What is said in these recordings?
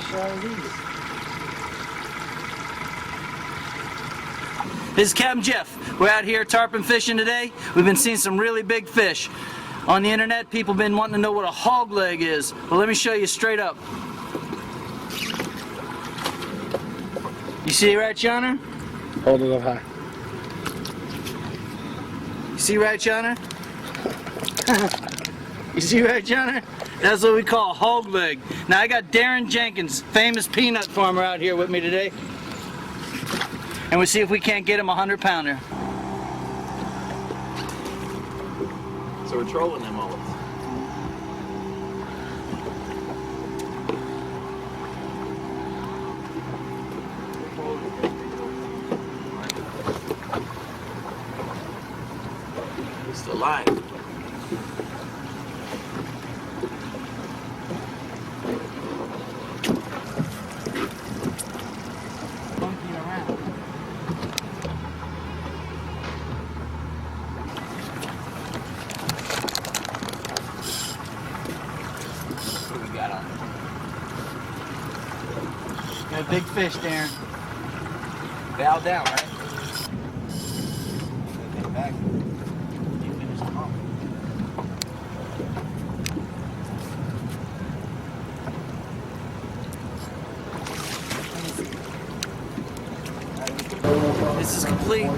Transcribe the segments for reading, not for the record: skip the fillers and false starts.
nice shot of these. This is Captain Jeff. We're out here tarpon fishing today. We've been seeing some really big fish. On the internet, people have been wanting to know what a hog leg is. Well, let me show you straight up. You see right yonder? Hold it up high. You see right yonder? You see right yonder? That's what we call a hog leg. Now I got Darren Jenkins, famous peanut farmer, out here with me today. And we'll see if we can't get him a 100-pounder. So we're trolling them mullets. It's the line. Monkeying around. What do we got on it? Got a big fish, Darren. Bow down, right? Get back. You finished them off. This is complete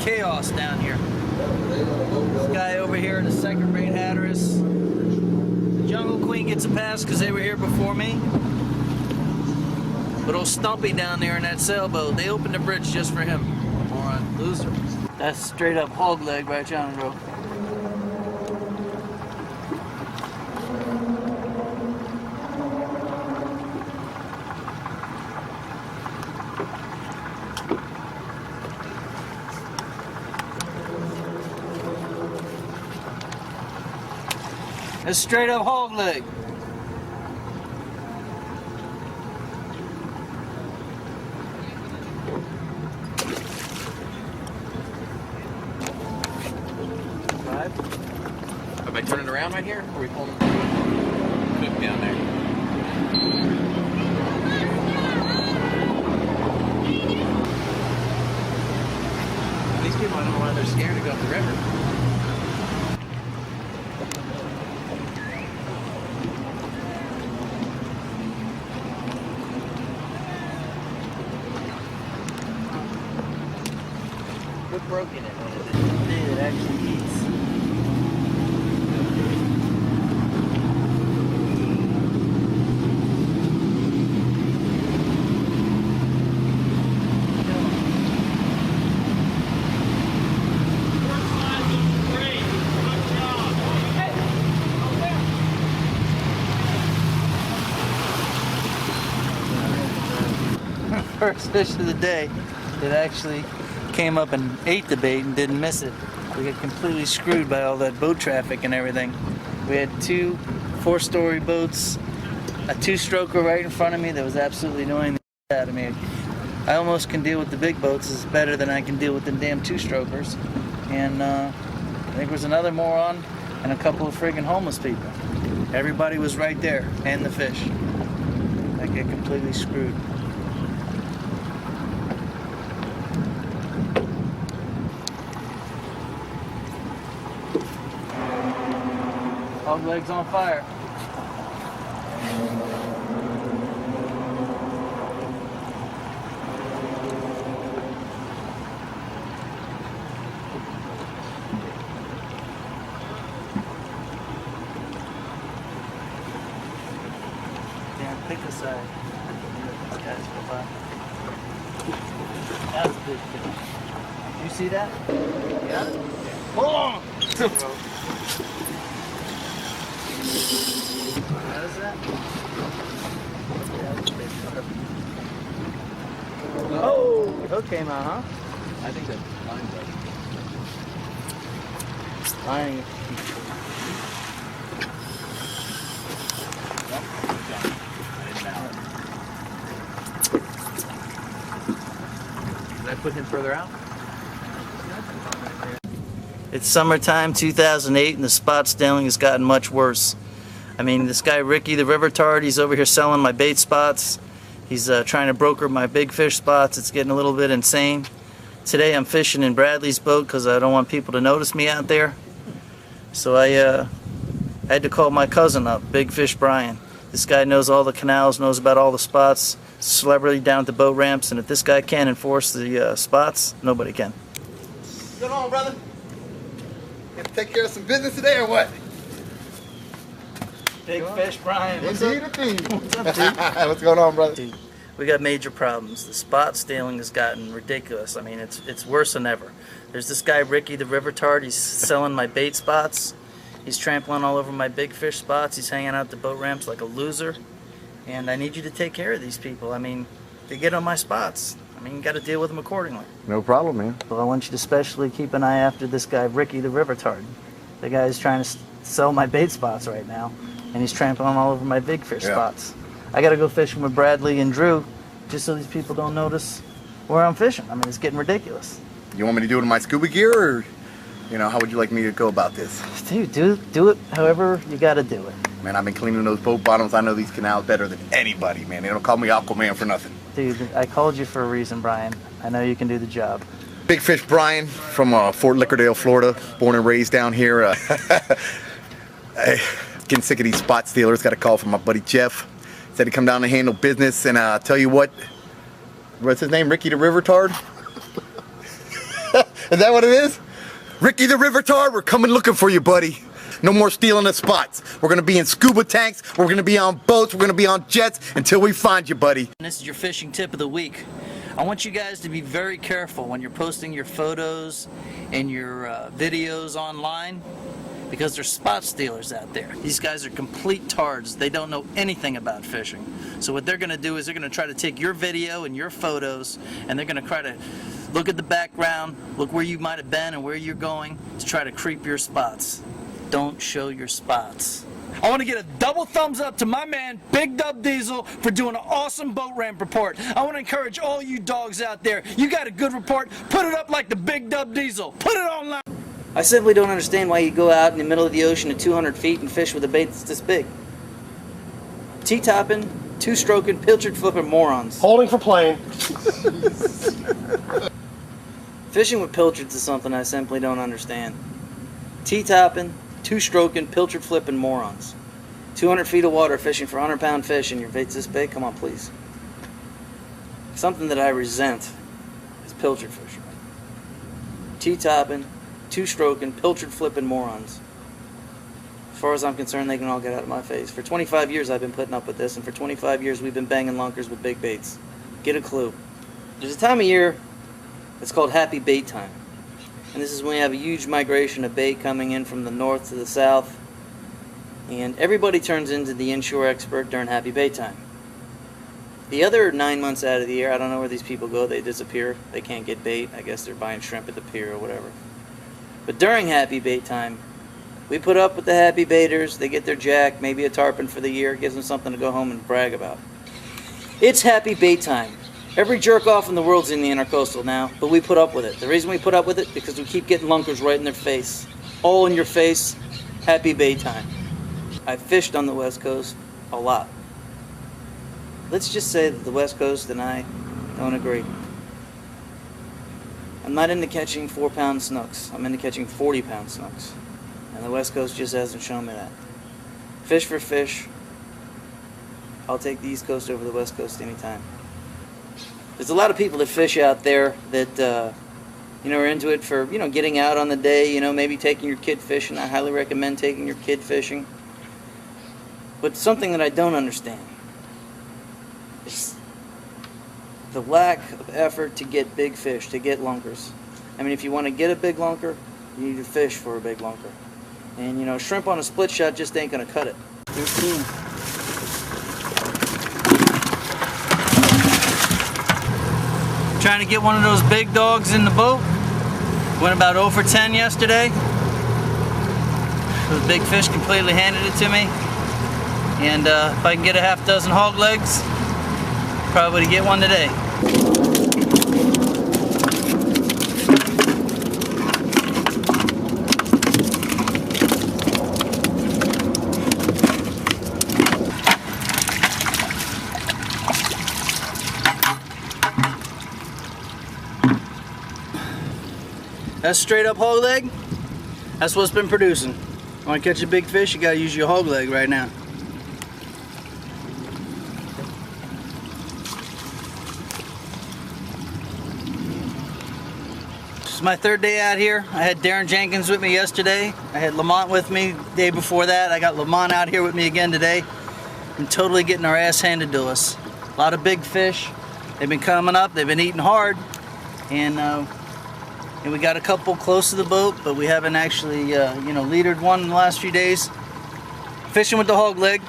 chaos down here. This guy over here in a second-rate Hatteras. The Jungle Queen gets a pass because they were here before me. But old Stumpy down there in that sailboat, they opened the bridge just for him. Moron, loser. That's straight up hog leg right yonder, bro. That's straight up hog leg. Am I turning around right here? Or are we pulling Snook down there? These people, I don't know why they're scared to go up the river. What broke in it? What is it? It actually eats. First fish of the day that actually came up and ate the bait and didn't miss it. We got completely screwed by all that boat traffic and everything. We had two 4-story boats, a 2-stroker right in front of me that was absolutely annoying the out of me. I almost can deal with the big boats. It's better than I can deal with the damn 2-strokers. And I think there was another moron and a couple of friggin' homeless people. Everybody was right there, and the fish. I get completely screwed. Hog legs on fire. Damn, pick a side. These guys go by. That's a big fish. You see that? Yeah. Oh! What is that? Oh, the hook came out, huh? I think that line's up. Line. Did I put him further out? It's summertime 2008 and the spot stealing has gotten much worse. I mean, this guy Ricky the River Tard, he's over here selling my bait spots. He's trying to broker my big fish spots. It's getting a little bit insane. Today I'm fishing in Bradley's boat because I don't want people to notice me out there. So I had to call my cousin up, Big Fish Brian. This guy knows all the canals, knows about all the spots, celebrity down at the boat ramps, and if this guy can't enforce the spots, nobody can. What's going on, brother? Got to take care of some business today or what? Big Fish Brian, what's Indeed, up? indeed. What's up, dude? What's going on, brother? Dude, we got major problems. The spot stealing has gotten ridiculous. I mean, it's worse than ever. There's this guy Ricky the River Tard. He's selling my bait spots. He's trampling all over my big fish spots. He's hanging out the boat ramps like a loser. And I need you to take care of these people. I mean, they get on my spots. I mean, you got to deal with them accordingly. No problem, man. Well, I want you to especially keep an eye after this guy Ricky the River Tard. The guy's trying to sell my bait spots right now, and he's trampling all over my big fish spots. I got to go fishing with Bradley and Drew just so these people don't notice where I'm fishing. I mean, it's getting ridiculous. You want me to do it in my scuba gear, or, you know, how would you like me to go about this? Dude, do it however you got to do it. Man, I've been cleaning those boat bottoms. I know these canals better than anybody, man. They don't call me Aquaman for nothing. Dude, I called you for a reason, Brian. I know you can do the job. Big Fish Brian from Fort Lauderdale, Florida. Born and raised down here. Getting sick of these spot stealers. Got a call from my buddy Jeff. Said he'd come down to handle business, and tell you what, what's his name? Ricky the River Tard? Is that what it is? Ricky the River Tard, we're coming looking for you, buddy. No more stealing the spots. We're gonna be in scuba tanks, we're gonna be on boats, we're gonna be on jets until we find you, buddy. And this is your fishing tip of the week. I want you guys to be very careful when you're posting your photos and your videos online, because there's spot stealers out there. These guys are complete tards. They don't know anything about fishing. So what they're gonna do is they're gonna try to take your video and your photos, and they're gonna try to look at the background, look where you might have been and where you're going to try to creep your spots. Don't show your spots. I want to get a double thumbs up to my man, Big Dub Diesel, for doing an awesome boat ramp report. I want to encourage all you dogs out there. You got a good report, put it up like the Big Dub Diesel. Put it online. I simply don't understand why you go out in the middle of the ocean at 200 feet and fish with a bait that's this big. T-topping, two-stroking, pilchard flipping morons. Holding for plane. Fishing with pilchards is something I simply don't understand. T-topping, two-stroking, pilchard flipping morons. 200 feet of water fishing for 100-pound fish and your bait's this big? Come on, please. Something that I resent is pilchard fishing. T-topping, two-stroking, pilchard flipping morons. As far as I'm concerned, they can all get out of my face. For 25 years I've been putting up with this, and for 25 years we've been banging lunkers with big baits. Get a clue. There's a time of year, it's called happy bait time. And this is when we have a huge migration of bait coming in from the north to the south. And everybody turns into the inshore expert during happy bait time. The other 9 months out of the year, I don't know where these people go. They disappear. They can't get bait. I guess they're buying shrimp at the pier or whatever. But during happy bait time, we put up with the happy baiters. They get their jack, maybe a tarpon for the year. Gives them something to go home and brag about. It's happy bait time. Every jerk off in the world's in the intercoastal now, but we put up with it. The reason we put up with it, because we keep getting lunkers right in their face. All in your face, happy bait time. I've fished on the West Coast a lot. Let's just say that the West Coast and I don't agree. I'm not into catching 4-pound snooks. I'm into catching 40-pound snooks. And the West Coast just hasn't shown me that. Fish for fish, I'll take the East Coast over the West Coast anytime. There's a lot of people that fish out there that, are into it for, getting out on the day, maybe taking your kid fishing. I highly recommend taking your kid fishing. But something that I don't understand is the lack of effort to get big fish, to get lunkers. I mean, if you want to get a big lunker, you need to fish for a big lunker. And, shrimp on a split shot just ain't going to cut it. 13. Trying to get one of those big dogs in the boat. Went about 0 for 10 yesterday. The big fish completely handed it to me. And if I can get a half dozen hog legs, probably get one today. That's straight up hog leg. That's what's been producing. Want to catch a big fish, you gotta use your hog leg right now. This is my third day out here. I had Darren Jenkins with me yesterday. I had Lamont with me the day before that. I got Lamont out here with me again today. I'm totally getting our ass handed to us. A lot of big fish. They've been coming up, they've been eating hard. And we got a couple close to the boat, but we haven't actually, leadered one in the last few days. Fishing with the hog leg.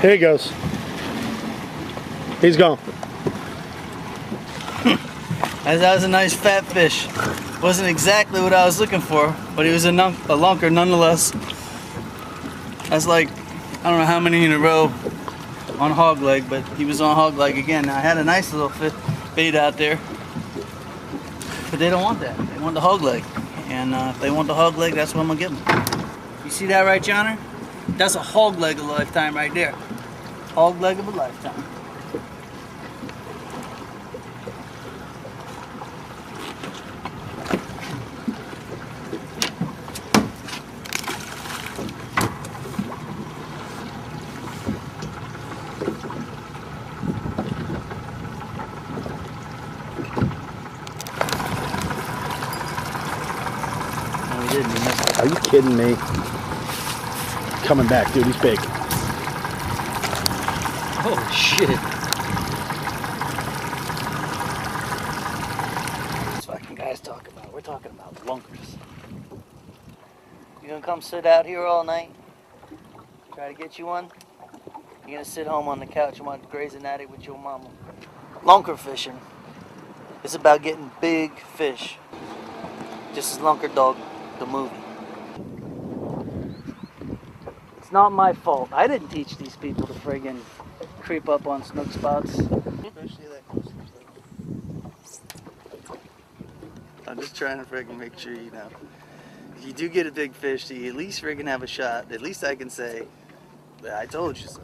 Here he goes. He's gone. That was a nice fat fish. Wasn't exactly what I was looking for, but he was a lunker nonetheless. That's like, I don't know how many in a row on hog leg, but he was on hog leg again. Now I had a nice little bait out there, but they don't want that. They want the hog leg. And if they want the hog leg, that's what I'm gonna give them. You see that right, Johnner? That's a hog leg of a lifetime right there. Hog leg of a lifetime. No, we didn't. We missed it. Are you kidding me? Coming back, dude. He's big. Oh shit. That's what fucking guys talk about. We're talking about lunkers. You gonna come sit out here all night? Try to get you one? You're gonna sit home on the couch and watch Grey's Anatomy with your mama. Lunker fishing. It's about getting big fish. Just as Lunkerdog, the movie. It's not my fault. I didn't teach these people to friggin' creep up on snook spots. I'm just trying to friggin' make sure you know. If you do get a big fish, you at least friggin' have a shot. At least I can say, I told you so.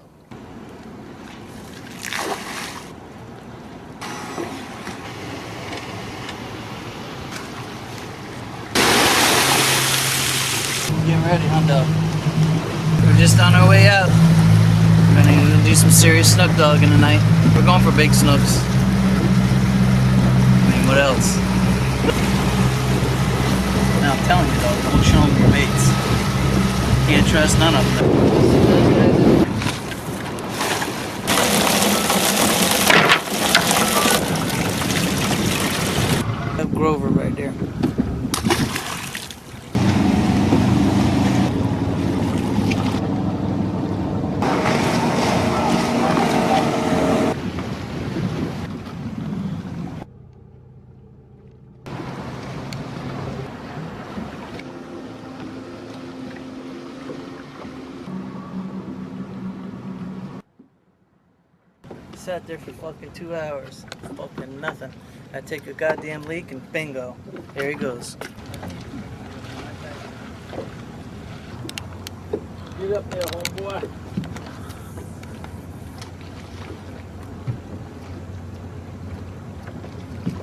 Getting ready, huh, dog? We're just on our way out. We're gonna do some serious snook dogging tonight. We're going for big snooks. I mean, what else? Now I'm telling you, dog, don't show them your baits. Can't trust none of them. That Grover right there. Sat there for fucking 2 hours. Fucking nothing. I take a goddamn leak and bingo. There he goes. Get up there, homeboy.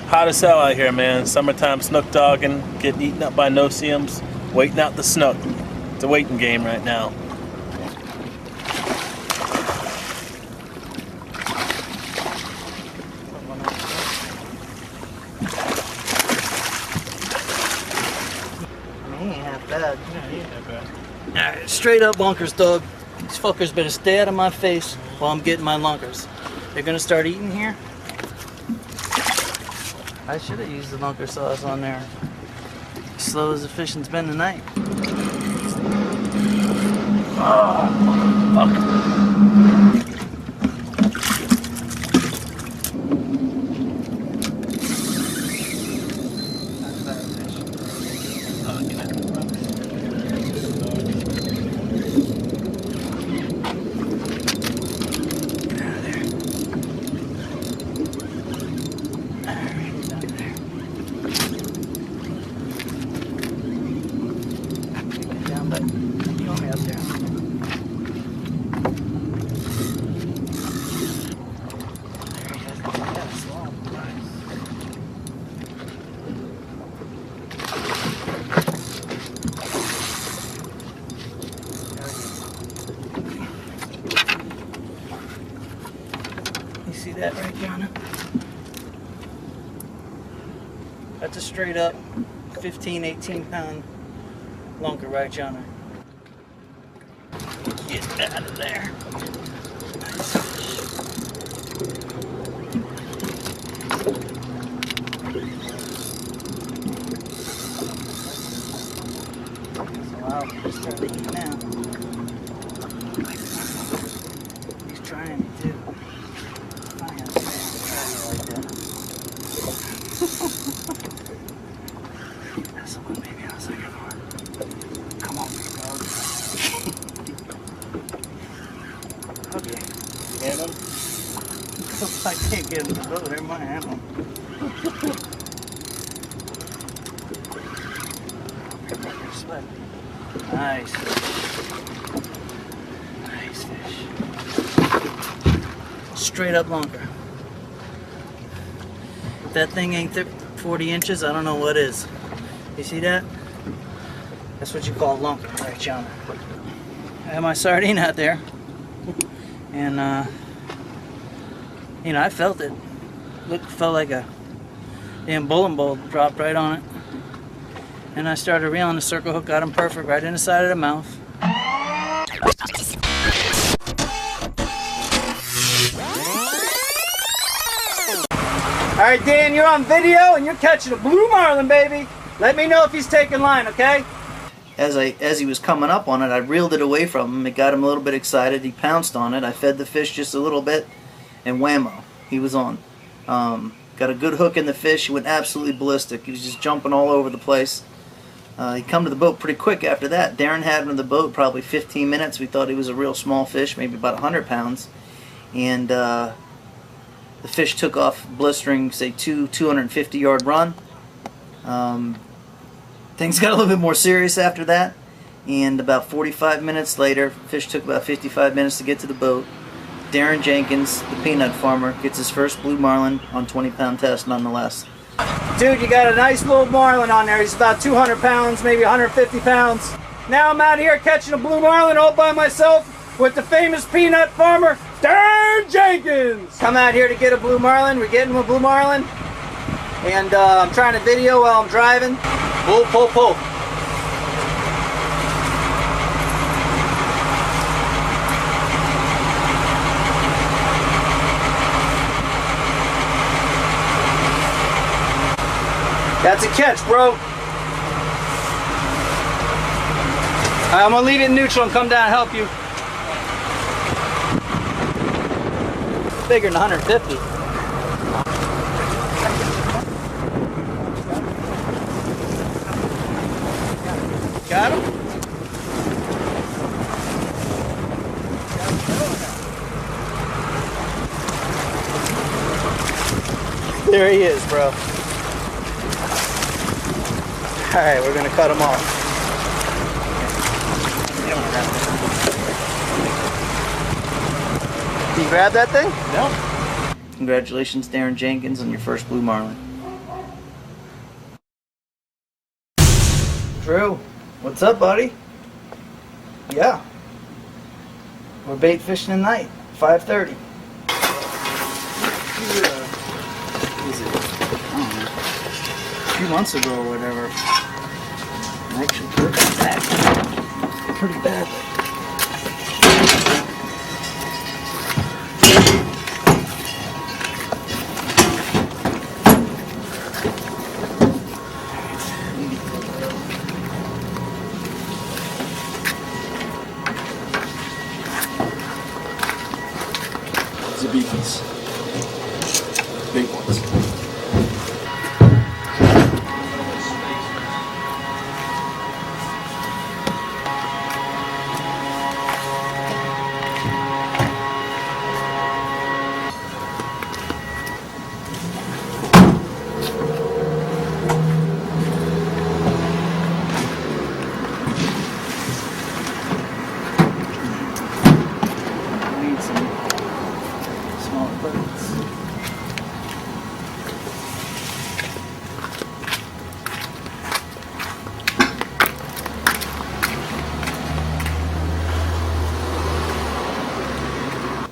Hot as hell out here, man. Summertime snook dogging, getting eaten up by no-see-ums, waiting out the snook. It's a waiting game right now. He ain't half bad. Yeah, he ain't half bad. Alright, straight up lunkers, dog. These fuckers better stay out of my face while I'm getting my lunkers. They're gonna start eating here. I should have used the lunker sauce on there. Slow as the fishing's been tonight. Oh, fuck. See that right, Jonna? That's a straight up 15, 18 pound lunker, right, Jonna? Get out of there. Nice fish. So I'll start eating now. He's trying me too. That's the one, baby. I was looking for. Come on, big dog. Okay. Get him. I can't get him to the boat. They're my animal. Nice. Nice fish. Straight up lunker. If that thing ain't 40 inches, I don't know what is. You see that? That's what you call lunker, right, John? I had my sardine out there, and you know, I felt it. Felt like a damn bowling ball dropped right on it. And I started reeling the circle hook, got him perfect right in the side of the mouth. All right, Dan, you're on video and you're catching a blue marlin, baby. Let me know if he's taking line, okay? As he was coming up on it, I reeled it away from him. It got him a little bit excited. He pounced on it. I fed the fish just a little bit, and whammo, he was on. Got a good hook in the fish. He went absolutely ballistic. He was just jumping all over the place. He come to the boat pretty quick after that. Darren had him in the boat probably 15 minutes. We thought he was a real small fish, maybe about 100 pounds. And the fish took off blistering, say, 250-yard run. Things got a little bit more serious after that. And about 45 minutes later, fish took about 55 minutes to get to the boat. Darren Jenkins, the peanut farmer, gets his first blue marlin on 20-pound test nonetheless. Dude, you got a nice little marlin on there. He's about 200 pounds, maybe 150 pounds. Now I'm out here catching a blue marlin all by myself with the famous peanut farmer, Darren Jenkins. Come out here to get a blue marlin. We're getting a blue marlin. And I'm trying to video while I'm driving. Pull, pull, pull. That's a catch, bro. I'm gonna leave it in neutral and come down and help you. Bigger than 150. Got him? There he is, bro. Alright, we're gonna cut him off. Did you grab that thing? No. Congratulations, Darren Jenkins, on your first blue marlin. Drew, what's up, buddy? Yeah. We're bait fishing tonight, 5:30. A few months ago or whatever, I actually hurt my back pretty badly.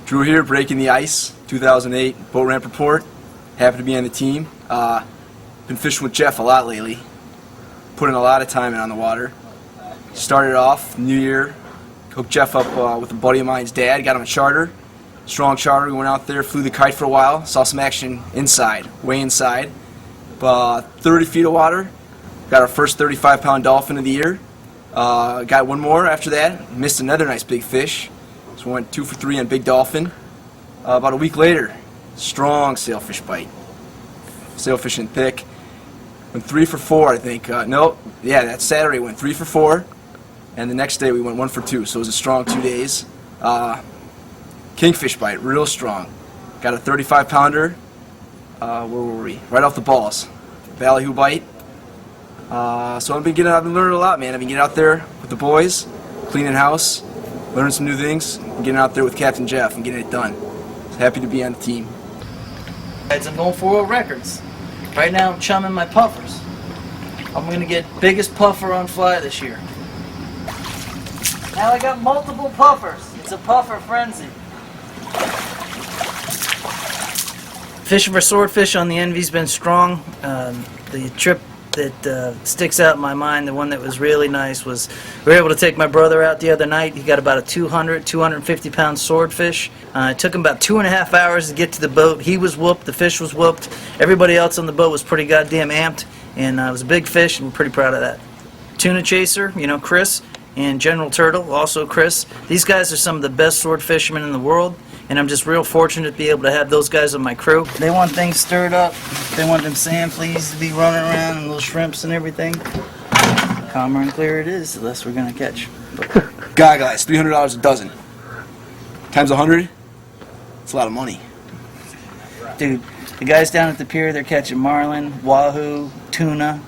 Drew here, breaking the ice, 2008 boat ramp report. Happy to be on the team. Been fishing with Jeff a lot lately. Putting a lot of time in on the water. Started off New Year, hooked Jeff up with a buddy of mine's dad. Got him a charter, strong charter. We went out there, flew the kite for a while, saw some action inside, way inside. 30 feet of water. Got our first 35-pound dolphin of the year. Got one more after that. Missed another nice big fish. So we went 2 for 3 on big dolphin. About a week later, strong sailfish bite. Sailfish and thick. Went 3 for 4, I think. That Saturday went 3 for 4. And the next day we went 1 for 2. So it was a strong 2 days. Kingfish bite, real strong. Got a 35-pounder. Where were we? Right off the balls. Ballyhoo bite. So I've been learning a lot, man. I've been getting out there with the boys, cleaning house, learning some new things, and getting out there with Captain Jeff and getting it done. So happy to be on the team. I'm going for world records. Right now I'm chumming my puffers. I'm going to get biggest puffer on fly this year. Now I got multiple puffers. It's a puffer frenzy. Fishing for swordfish on the Envy's been strong. The trip that sticks out in my mind, the one that was really nice, was we were able to take my brother out the other night. He got about a 250 pound swordfish. It took him about 2.5 hours to get to the boat. He was whooped, the fish was whooped. Everybody else on the boat was pretty goddamn amped, and it was a big fish, and we're pretty proud of that. Tuna chaser, Chris, and General Turtle, also Chris. These guys are some of the best sword fishermen in the world, and I'm just real fortunate to be able to have those guys on my crew. They want things stirred up. They want them sand fleas to be running around and little shrimps and everything. Calmer and clearer it is, the less we're going to catch. Goggle eyes, $300 a dozen. Times 100, it's a lot of money. Dude, the guys down at the pier, they're catching marlin, wahoo, tuna,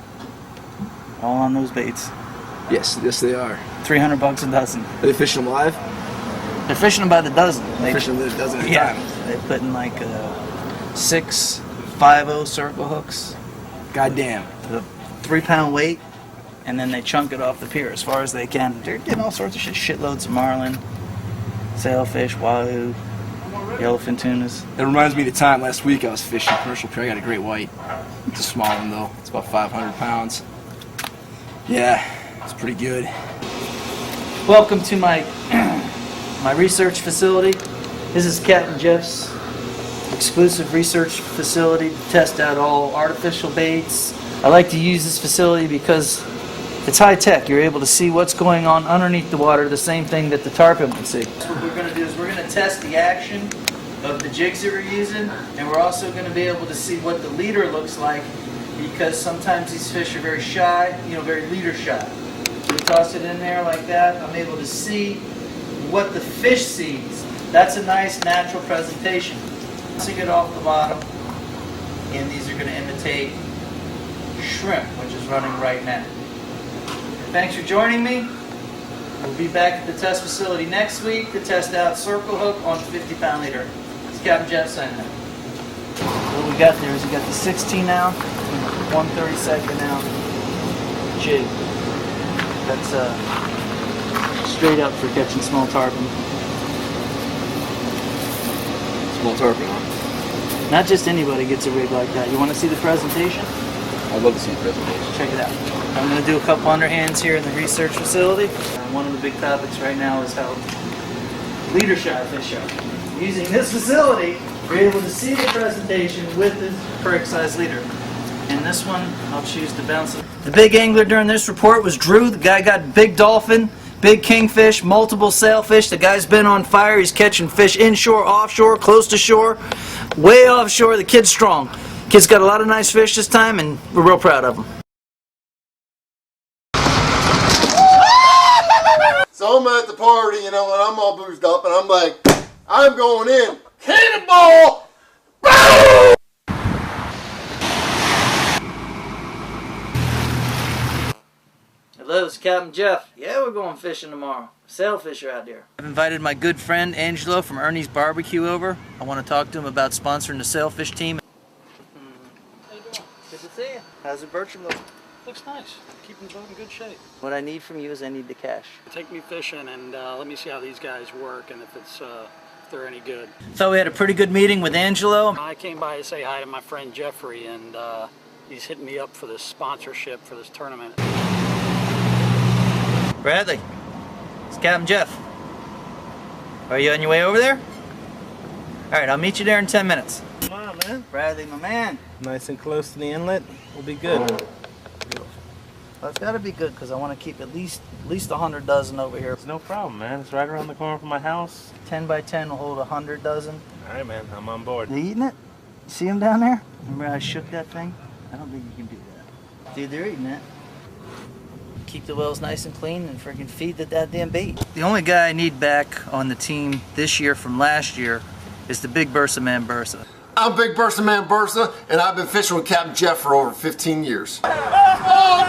all on those baits. Yes, they are. $300 a dozen. Are they fishing them live? They're fishing them by the dozen. They're fishing them a dozen at a time. They put in like 6 5/0 circle hooks. Goddamn. The 3-pound weight, and then they chunk it off the pier as far as they can. They're getting all sorts of shit. Shitloads of marlin, sailfish, wahoo, yellowfin tunas. It reminds me of the time last week I was fishing commercial pier. I got a great white. It's a small one though. It's about 500 pounds. Yeah, it's pretty good. Welcome to my my research facility. This is Captain Jeff's exclusive research facility to test out all artificial baits. I like to use this facility because it's high tech. You're able to see what's going on underneath the water, the same thing that the tarpon would see. What we're going to do is we're going to test the action of the jigs that we're using, and we're also going to be able to see what the leader looks like, because sometimes these fish are very shy, very leader shy. So we toss it in there like that. I'm able to see what the fish sees. That's a nice natural presentation. Tossing it off the bottom, and these are going to imitate shrimp, which is running right now. Thanks for joining me. We'll be back at the test facility next week to test out circle hook on 50-pound leader. It's Captain Jeff saying that. What we got there is we got the 16 ounce, 132nd ounce jig. That's straight up for catching small tarpon. Small tarpon, huh? Not just anybody gets a rig like that. You want to see the presentation? I'd love to see the presentation. Check it out. I'm going to do a couple underhands here in the research facility. One of the big topics right now is how leader shy fish are. Using this facility, we're able to see the presentation with the correct size leader. In this one, I'll choose to bounce it. The big angler during this report was Drew. The guy got big dolphin, big kingfish, multiple sailfish. The guy's been on fire. He's catching fish inshore, offshore, close to shore, way offshore. The kid's strong. Kid's got a lot of nice fish this time, and we're real proud of him. So I'm at the party, and I'm all boozed up, and I'm like, I'm going in. Cannonball! Boom! Hello, it's Captain Jeff. Yeah, we're going fishing tomorrow. Sailfish are out there. I've invited my good friend Angelo from Ernie's Barbecue over. I want to talk to him about sponsoring the sailfish team. How you doing? Good to see you. How's it Bertram look? Looks nice. Keeping the boat in good shape. What I need from you is I need the cash. Take me fishing and let me see how these guys work, and if they're any good. Thought we had a pretty good meeting with Angelo. I came by to say hi to my friend Jeffrey, and he's hitting me up for this sponsorship for this tournament. Bradley, it's Captain Jeff. Are you on your way over there? All right, I'll meet you there in 10 minutes. Come on, man. Bradley, my man. Nice and close to the inlet. We'll be good. Well, it's got to be good because I want to keep at least 100 dozen over here. It's no problem, man. It's right around the corner from my house. 10 by 10 will hold 100 dozen. All right, man. I'm on board. They eating it? You see them down there? Remember how I shook that thing? I don't think you can do that. Dude, they're eating it. Keep the wells nice and clean and freaking feed the goddamn bait. The only guy I need back on the team this year from last year is the big Bursa man Bursa. I'm Big Bursa Man Bursa, and I've been fishing with Captain Jeff for over 15 years. Oh,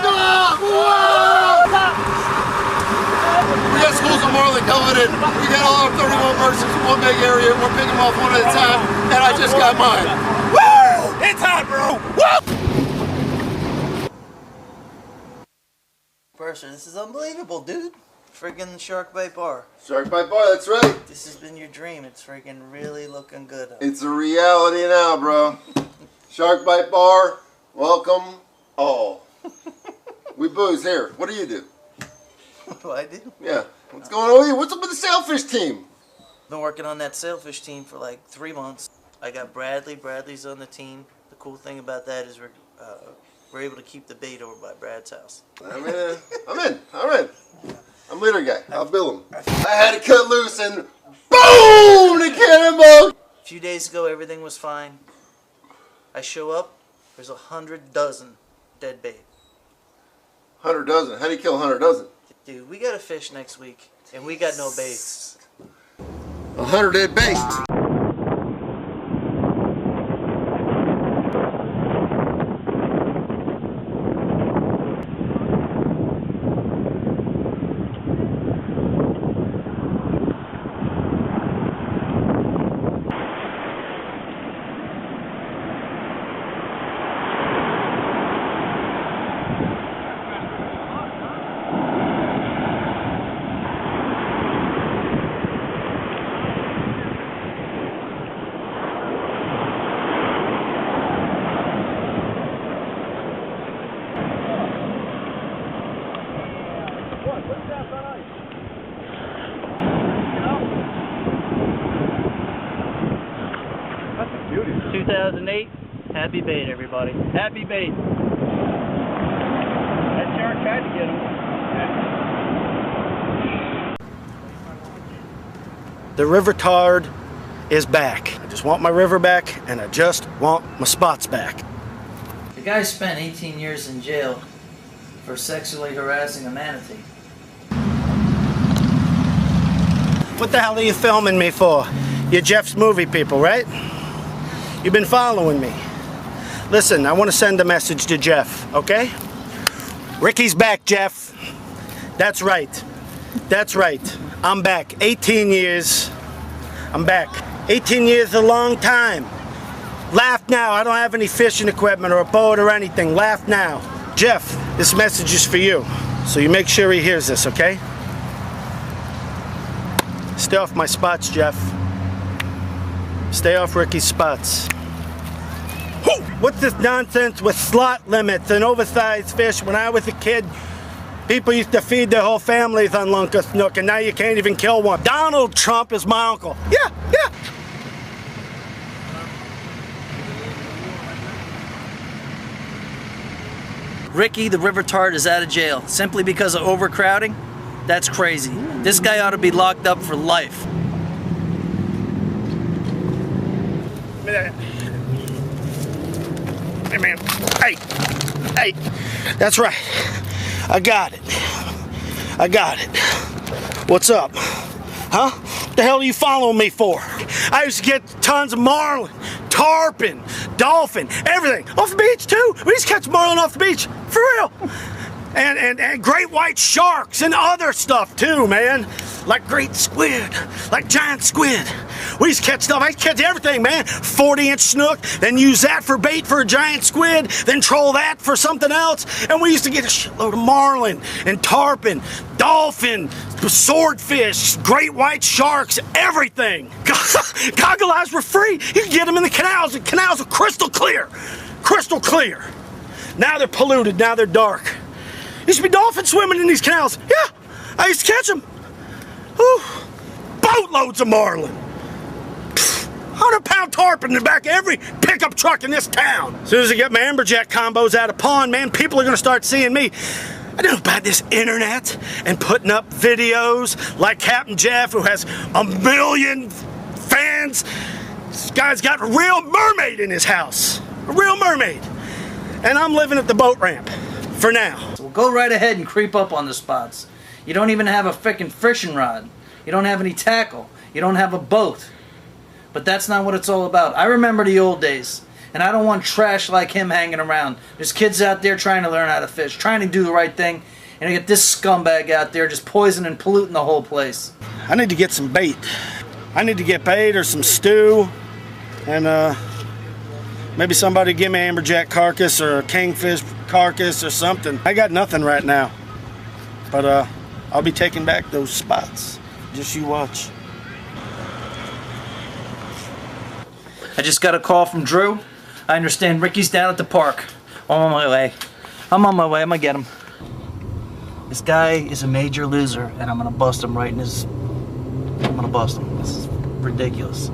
no! Whoa! We got schools of marlin coming in. We got all our 31 Bursas in one big area. We're picking them off one at a time, and I just got mine. Woo! It's hot, bro! Woo! Bursa, this is unbelievable, dude. Friggin' shark bite bar. Shark bite bar, that's right. This has been your dream. It's freaking really looking good. It's a reality now, bro. Shark bite bar, welcome all. We booze here. What do you do? What do I do? Yeah. What's going on with you? What's up with the sailfish team? Been working on that sailfish team for like 3 months. I got Bradley. Bradley's on the team. The cool thing about that is we're able to keep the bait over by Brad's house. I'm in. I'm leader guy. I'll bill him. I had to cut loose and boom! The cannonball! A few days ago, everything was fine. I show up, there's 100 dozen dead bait. 100 dozen. How do you kill 100 dozen? Dude, we got a fish next week, and we got no bait. 100 dead bait. That's a beauty. 2008, happy bait, everybody. Happy bait. That shark tried to get him. The river tard is back. I just want my river back, and I just want my spots back. The guy spent 18 years in jail for sexually harassing a manatee. What the hell are you filming me for? You're Jeff's movie people, right? You've been following me. Listen, I want to send a message to Jeff, okay? Ricky's back, Jeff. That's right. That's right. I'm back. 18 years. I'm back. 18 years is a long time. Laugh now. I don't have any fishing equipment or a boat or anything. Laugh now. Jeff, this message is for you. So you make sure he hears this, okay? Stay off my spots, Jeff. Stay off Ricky's spots. What's this nonsense with slot limits and oversized fish? When I was a kid, people used to feed their whole families on Lunker Snook, and now you can't even kill one. Donald Trump is my uncle. Yeah. Ricky, the river tart, is out of jail simply because of overcrowding. That's crazy. This guy ought to be locked up for life. Hey, man. Hey. That's right. I got it. What's up? Huh? What the hell are you following me for? I used to get tons of marlin, tarpon, dolphin, everything. Off the beach, too. We used to catch marlin off the beach. For real. And great white sharks and other stuff, too, man. Like great squid, like giant squid. We used to catch stuff. I used to catch everything, man. 40-inch snook, then use that for bait for a giant squid, then troll that for something else. And we used to get a shitload of marlin and tarpon, dolphin, swordfish, great white sharks, everything. God, Goggle eyes were free. You can get them in the canals. The canals are crystal clear. Crystal clear. Now they're polluted. Now they're dark. Used to be dolphins swimming in these canals. Yeah, I used to catch them. Whew. Boatloads of marlin. 100-pound tarpon in the back of every pickup truck in this town. As soon as I get my amberjack combos out of pond, man, people are gonna start seeing me. I know about this internet and putting up videos like Captain Jeff, who has 1 million fans. This guy's got a real mermaid in his house. A real mermaid. And I'm living at the boat ramp for now. So go right ahead and creep up on the spots. You don't even have a frickin' fishing rod. You don't have any tackle. You don't have a boat. But that's not what it's all about. I remember the old days, and I don't want trash like him hanging around. There's kids out there trying to learn how to fish, trying to do the right thing, and I get this scumbag out there just poisoning and polluting the whole place. I need to get some bait. I need to get bait or some stew, and maybe somebody give me an amberjack carcass or a kingfish carcass or something. I got nothing right now, but I'll be taking back those spots. Just you watch. I just got a call from Drew. I understand Ricky's down at the park. I'm on my way. I'm gonna get him. This guy is a major loser, and I'm gonna bust him right in his... I'm gonna bust him. This is ridiculous.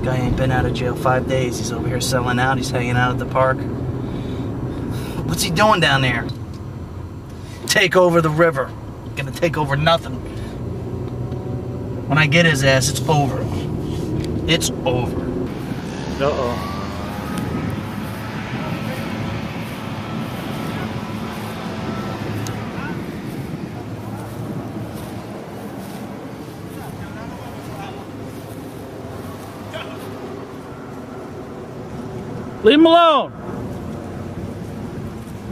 Guy ain't been out of jail 5 days. He's over here selling out. He's hanging out at the park. What's he doing down there? Take over the river. Gonna take over nothing. When I get his ass, it's over. It's over. Uh-oh. Leave him alone.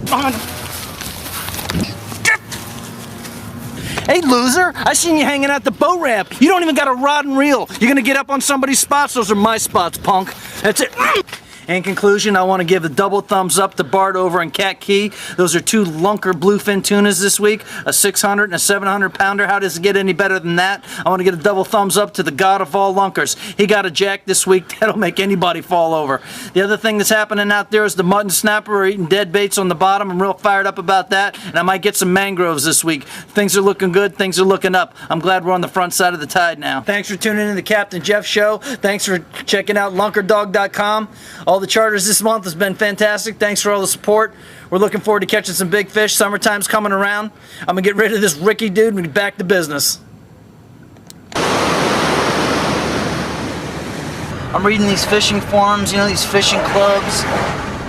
Come on. Hey, loser, I seen you hanging out the boat ramp. You don't even got a rod and reel. You're gonna get up on somebody's spots. Those are my spots, punk. That's it. In conclusion, I want to give a double thumbs up to Bart over in Cat Key. Those are 2 lunker bluefin tunas this week, a 600 and a 700 pounder. How does it get any better than that? I want to get a double thumbs up to the god of all lunkers. He got a jack this week that'll make anybody fall over. The other thing that's happening out there is the mutton snapper are eating dead baits on the bottom. I'm real fired up about that, and I might get some mangroves this week. Things are looking good. Things are looking up. I'm glad we're on the front side of the tide now. Thanks for tuning in to the Captain Jeff Show. Thanks for checking out lunkerdog.com. All the charters this month has been fantastic. Thanks for all the support. We're looking forward to catching some big fish. Summertime's coming around. I'm gonna get rid of this Ricky dude and get back to business. I'm reading these fishing forums, you know, these fishing clubs.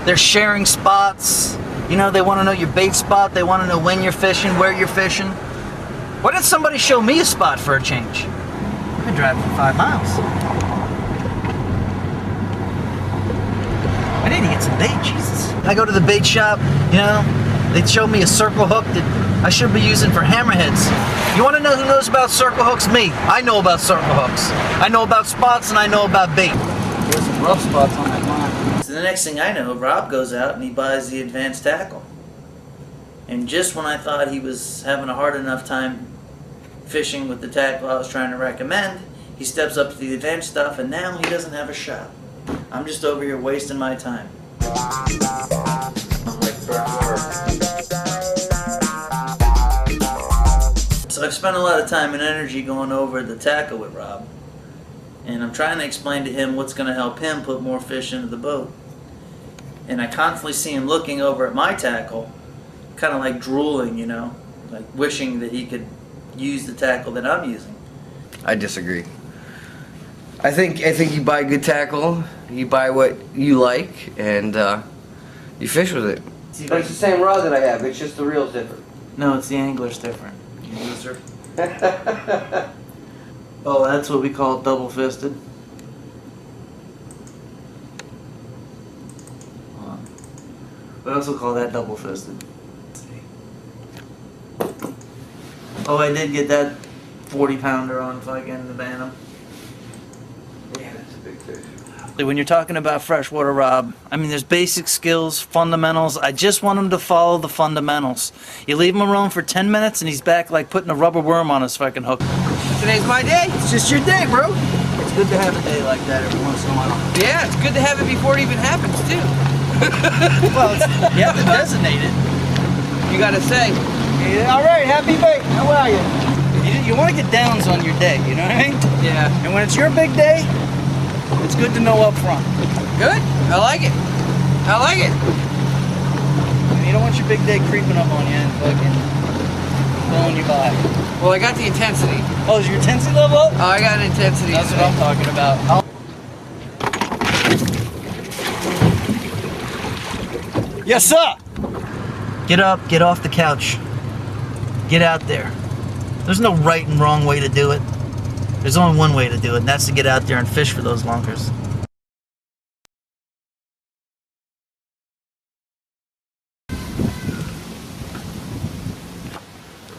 They're sharing spots. You know, they want to know your bait spot. They want to know when you're fishing, where you're fishing. Why didn't somebody show me a spot for a change? I've been driving for 5 miles. I need to get some bait, Jesus. I go to the bait shop, you know, they show me a circle hook that I should be using for hammerheads. You want to know who knows about circle hooks? Me. I know about circle hooks. I know about spots and I know about bait. There's some rough spots on that line. So the next thing I know, Rob goes out and he buys the advanced tackle. And just when I thought he was having a hard enough time fishing with the tackle I was trying to recommend, he steps up to the advanced stuff and now he doesn't have a shot. I'm just over here wasting my time. So I've spent a lot of time and energy going over the tackle with Rob. And I'm trying to explain to him what's going to help him put more fish into the boat. And I constantly see him looking over at my tackle, kind of like drooling, you know, like wishing that he could use the tackle that I'm using. I disagree. I think you buy good tackle, you buy what you like, and you fish with it. But it's the same rod that I have, it's just the reel's different. No, it's the angler's different. You loser. Oh, that's what we call double-fisted. We also call that double-fisted. Oh, I did get that 40-pounder on fucking the Bantam. Yeah, that's a big fish. When you're talking about freshwater, Rob, I mean, there's basic skills, fundamentals. I just want him to follow the fundamentals. You leave him alone for 10 minutes and he's back like putting a rubber worm on his fucking hook. Today's my day. It's just your day, bro. It's good to have a day like that every once in a while. Yeah, it's good to have it before it even happens, too. Well, you have to designate it. You gotta say. Yeah, all right, happy bait. How are you? You want to get downs on your day, you know what I mean? Yeah. And when it's your big day, it's good to know up front. Good. I like it. I like it. And you don't want your big day creeping up on you and fucking blowing you by. Well, I got the intensity. Oh, is your intensity level up? Oh, I got an intensity. That's what I'm talking about. Yes, sir. Get up, get off the couch. Get out there. There's no right and wrong way to do it. There's only one way to do it, and that's to get out there and fish for those lunkers.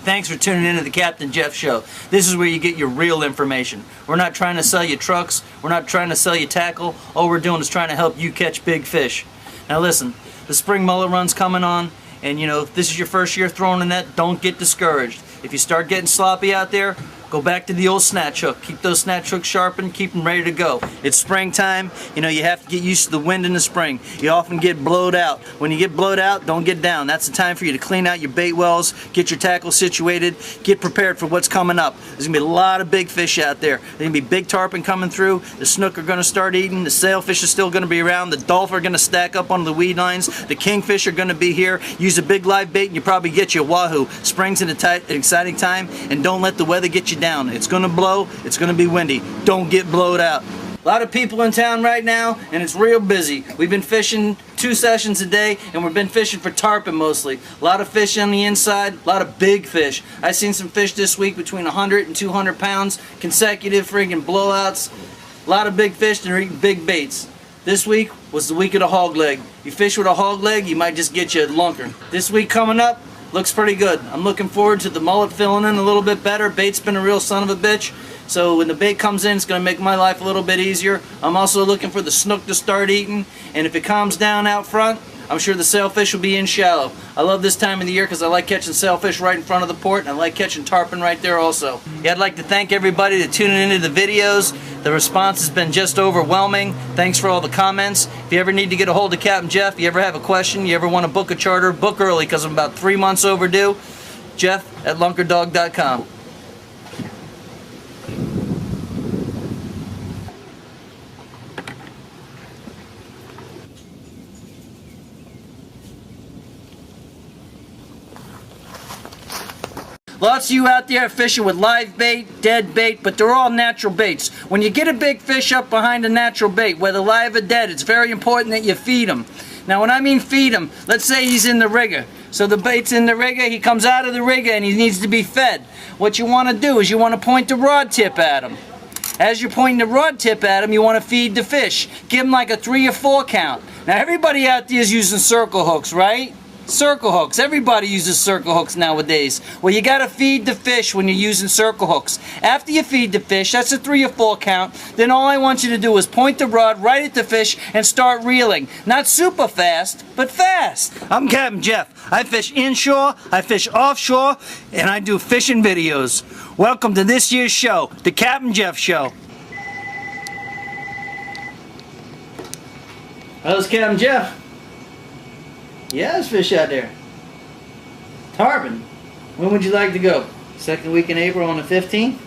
Thanks for tuning in to the Captain Jeff Show. This is where you get your real information. We're not trying to sell you trucks. We're not trying to sell you tackle. All we're doing is trying to help you catch big fish. Now listen, the spring mullet run's coming on, and you know, if this is your first year throwing a net, don't get discouraged. If you start getting sloppy out there, go back to the old snatch hook. Keep those snatch hooks sharpened, keep them ready to go. It's springtime, you know, you have to get used to the wind in the spring. You often get blowed out. When you get blowed out, don't get down. That's the time for you to clean out your bait wells, get your tackle situated, get prepared for what's coming up. There's gonna be a lot of big fish out there. There's gonna be big tarpon coming through, the snook are gonna start eating, the sailfish are still gonna be around, the dolphin are gonna stack up on the weed lines, the kingfish are gonna be here. Use a big live bait and you probably get you a wahoo. Spring's an exciting time, and don't let the weather get you down. It's gonna blow, it's gonna be windy. Don't get blowed out. A lot of people in town right now, and it's real busy. We've been fishing 2 sessions a day, and we've been fishing for tarpon mostly. A lot of fish on the inside, a lot of big fish. I've seen some fish this week between 100 and 200 pounds, consecutive friggin' blowouts. A lot of big fish and they're eating big baits. This week was the week of the hog leg. You fish with a hog leg, you might just get you a lunker. This week coming up, looks pretty good. I'm looking forward to the mullet filling in a little bit better. Bait's been a real son of a bitch. So when the bait comes in, it's going to make my life a little bit easier. I'm also looking for the snook to start eating. And if it calms down out front, I'm sure the sailfish will be in shallow. I love this time of the year because I like catching sailfish right in front of the port, and I like catching tarpon right there also. Yeah, I'd like to thank everybody that tuning into the videos. The response has been just overwhelming. Thanks for all the comments. If you ever need to get a hold of Captain Jeff, you ever have a question, you ever want to book a charter, book early because I'm about 3 months overdue. Jeff@lunkerdog.com. Lots of you out there fishing with live bait, dead bait, but they're all natural baits. When you get a big fish up behind a natural bait, whether live or dead, it's very important that you feed him. Now when I mean feed him, let's say he's in the rigger. So the bait's in the rigger, he comes out of the rigger and he needs to be fed. What you want to do is you want to point the rod tip at him. As you're pointing the rod tip at him, you want to feed the fish. Give him like a 3 or 4 count. Now everybody out there is using circle hooks, right? Circle hooks. Everybody uses circle hooks nowadays. Well, you gotta feed the fish when you're using circle hooks. After you feed the fish, that's a 3 or 4 count, then all I want you to do is point the rod right at the fish and start reeling. Not super fast, but fast. I'm Captain Jeff. I fish inshore, I fish offshore, and I do fishing videos. Welcome to this year's show, the Captain Jeff Show. How's Captain Jeff? Yeah, there's fish out there. Tarpon. When would you like to go? Second week in April on the 15th?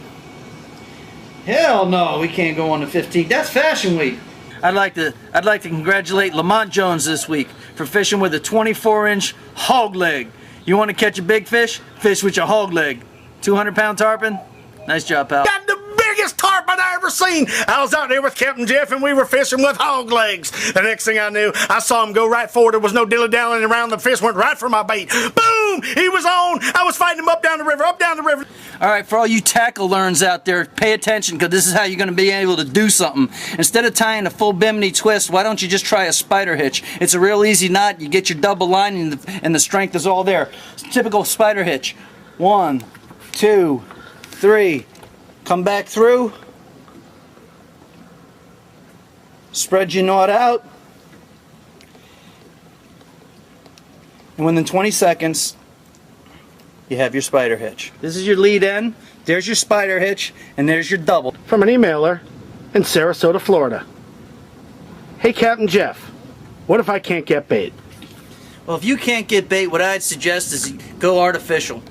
Hell no, we can't go on the 15th. That's Fashion Week. I'd like to congratulate Lamont Jones this week for fishing with a 24-inch hog leg. You want to catch a big fish? Fish with your hog leg. 200-pound tarpon? Nice job, pal. Got the biggest tarpon I ever seen. I was out there with Captain Jeff and we were fishing with hog legs. The next thing I knew, I saw him go right forward. There was no dilly-dallying around. The fish went right for my bait. Boom! He was on. I was fighting him up down the river, up down the river. All right, for all you tackle learners out there, pay attention because this is how you're going to be able to do something. Instead of tying a full bimini twist, why don't you just try a spider hitch? It's a real easy knot. You get your double line and the strength is all there. Typical spider hitch. 1, 2, 3. Come back through. Spread your knot out. And within 20 seconds, you have your spider hitch. This is your lead end. There's your spider hitch, and there's your double. From an emailer, in Sarasota, Florida. Hey, Captain Jeff, what if I can't get bait? Well, if you can't get bait, what I'd suggest is go artificial.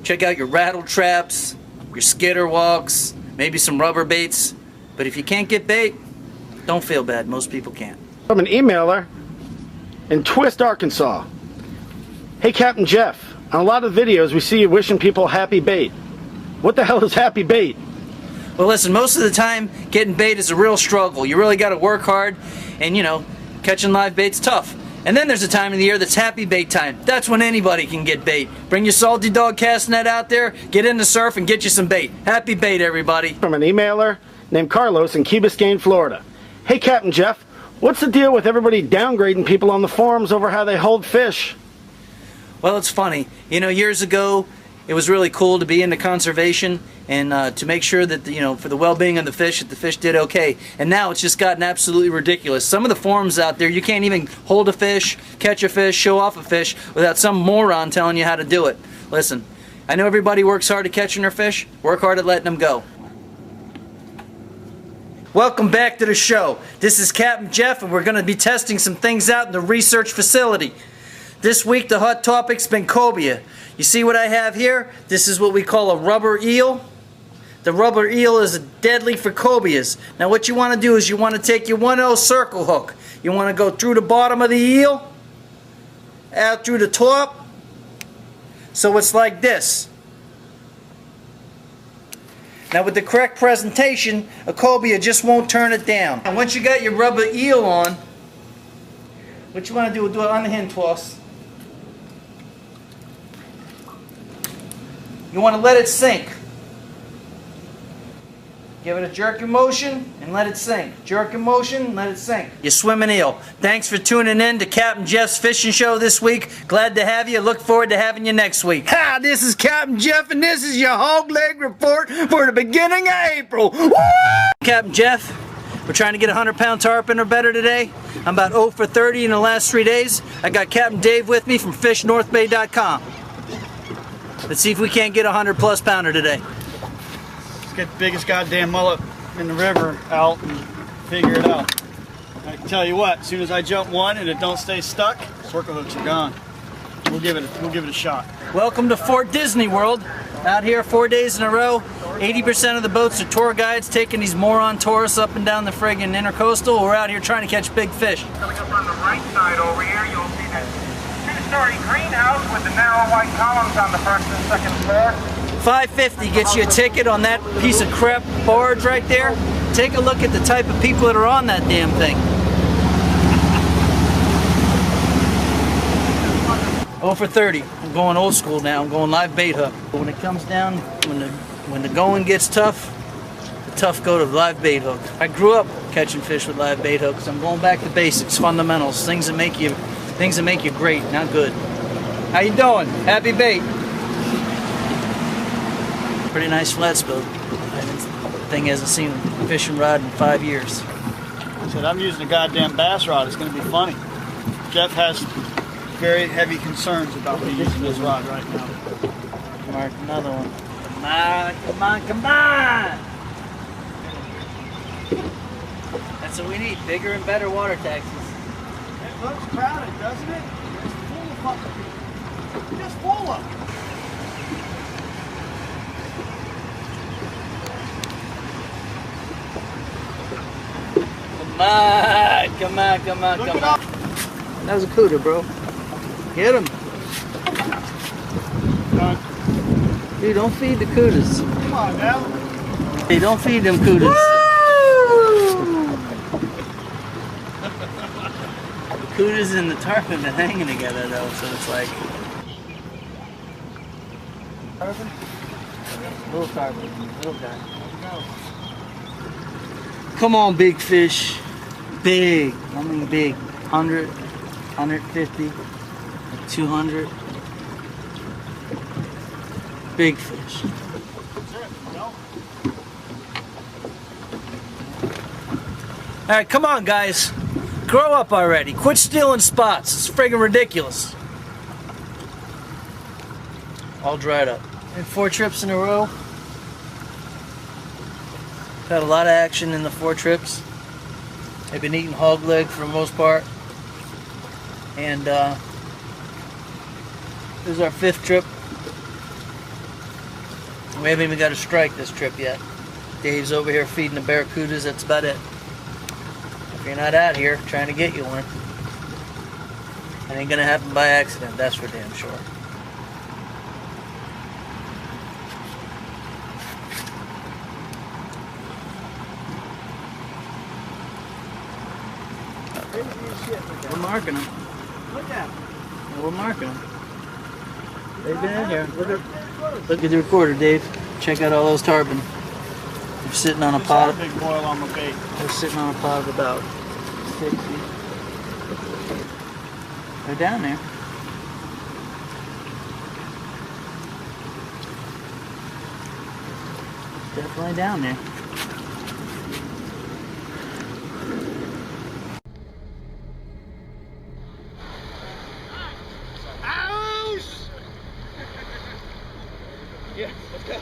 Check out your rattle traps, your skitter walks, maybe some rubber baits. But if you can't get bait, don't feel bad. Most people can't. From an emailer in Twist, Arkansas. Hey, Captain Jeff, on a lot of videos we see you wishing people happy bait. What the hell is happy bait? Well, listen, most of the time getting bait is a real struggle. You really got to work hard, and you know, catching live bait's tough. And then there's a time of the year that's happy bait time. That's when anybody can get bait. Bring your salty dog cast net out there, get in the surf, and get you some bait. Happy bait, everybody. From an emailer named Carlos in Key Biscayne, Florida. Hey, Captain Jeff, what's the deal with everybody downgrading people on the forums over how they hold fish? Well, it's funny. You know, years ago, it was really cool to be into conservation and to make sure that, you know, for the well-being of the fish, that the fish did okay. And now it's just gotten absolutely ridiculous. Some of the forums out there, you can't even hold a fish, catch a fish, show off a fish without some moron telling you how to do it. Listen, I know everybody works hard at catching their fish. Work hard at letting them go. Welcome back to the show. This is Captain Jeff, and we're going to be testing some things out in the research facility. This week, the hot topic's been cobia. You see what I have here? This is what we call a rubber eel. The rubber eel is deadly for cobias. Now what you want to do is you want to take your 1/0 circle hook. You want to go through the bottom of the eel, out through the top, so it's like this. Now with the correct presentation, a cobia just won't turn it down. And once you got your rubber eel on, what you want to do is do an underhand toss. You want to let it sink. Give it a jerking motion and let it sink. Jerking motion and let it sink. You swim an eel. Thanks for tuning in to Captain Jeff's Fishing Show this week. Glad to have you. Look forward to having you next week. Hi, this is Captain Jeff, and this is your hog leg report for the beginning of April. Woo! Captain Jeff, we're trying to get a 100-pound tarpon or better today. I'm about 0 for 30 in the last 3 days. I got Captain Dave with me from fishnorthbay.com. Let's see if we can't get a 100-plus pounder today. Let's get the biggest goddamn mullet in the river out and figure it out. I can tell you what, as soon as I jump one and it don't stay stuck, circle hooks are gone. We'll give it a shot. Welcome to Fort Disney World. Out here 4 days in a row. 80% of the boats are tour guides taking these moron tourists up and down the friggin' intercoastal. We're out here trying to catch big fish. Coming up on the right side over here, you'll see that two-story greenhouse with the narrow white columns on the first and second floor. $5.50 gets you a ticket on that piece of crap barge right there. Take a look at the type of people that are on that damn thing. 0 for 30. I'm going old school now. I'm going live bait hook. But when it comes down, when the going gets tough, the tough go to live bait hook. I grew up catching fish with live bait hooks. I'm going back to basics, fundamentals, things that make you great, not good. How you doing? Happy bait. Pretty nice flat spoke. The thing hasn't seen a fishing rod in 5 years. I said, I'm using a goddamn bass rod. It's going to be funny. Jeff has very heavy concerns about me using this rod right now. Mark another one. Come on, come on, come on! That's what we need, bigger and better water taxis. It looks crowded, doesn't it? It's full of fucking people. Just full of them. Come on, come on, come on. That was a cooter, bro. Get him. Dude, don't feed the cooters. Come on now. Hey, don't feed them cooters. The cooters and the tarpon been hanging together though, so it's like. Tarpon? Little tarpon, little guy. Come on, big fish. Big. I mean big. 100, 150, 200. Big fish. Alright, come on guys. Grow up already. Quit stealing spots. It's friggin' ridiculous. All dried up. And 4 trips in a row. Had a lot of action in the 4 trips. They've been eating hog leg for the most part. And this is our 5th trip. We haven't even got a strike this trip yet. Dave's over here feeding the barracudas, that's about it. If you're not out here trying to get you one, it ain't gonna happen by accident, that's for damn sure. We're marking them. Look at We're marking them. They've been in here. Look at the recorder, Dave. Check out all those tarpon. They're sitting on a pot. Big boil on my bait. They're sitting on a pot of about 60. They're down there. Definitely down there. Yeah, let's go.